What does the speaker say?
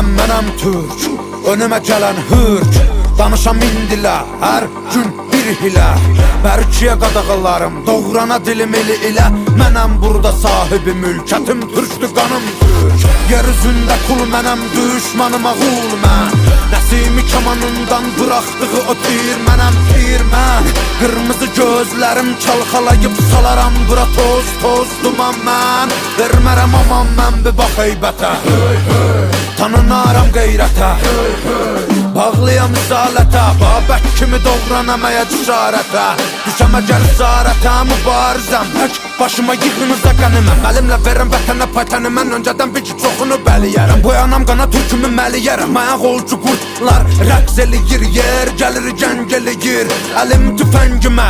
mənəm türk, önümə gələn hürk. Danışam indilə, hər gün bir hilə. Bərkiyə qadağalarım, doğrana dilim eli ilə. Mənəm burada sahibi mülkətim, türkdür qanım türk. Yer üzündə kul mənəm, düşmanıma qul mən. Nəsimi kamanından bıraxdığı o tir mənəm, tir mən. Qırmızı gözlərim çalxalayıb salaram bura toz, toz duman mən. Vermərəm aman mən bir bax heybətə, tanınaram qeyrətə. Bağlıyam risalətə, Babək kimi doğranamaya cüsarətə. Düşəm əgər zarətə, mübarizəm tək başıma yığınıza qəniməm. Əlimlə verəm vətənə paytəni, mən öncədən bir ki çoxunu bəliyərəm. Boyanam qana türkümü məliyərəm, ayaq olcu qurtlar rəqs eləyir. Yer gəlir, gəng eləyir, əlim tüfəngimə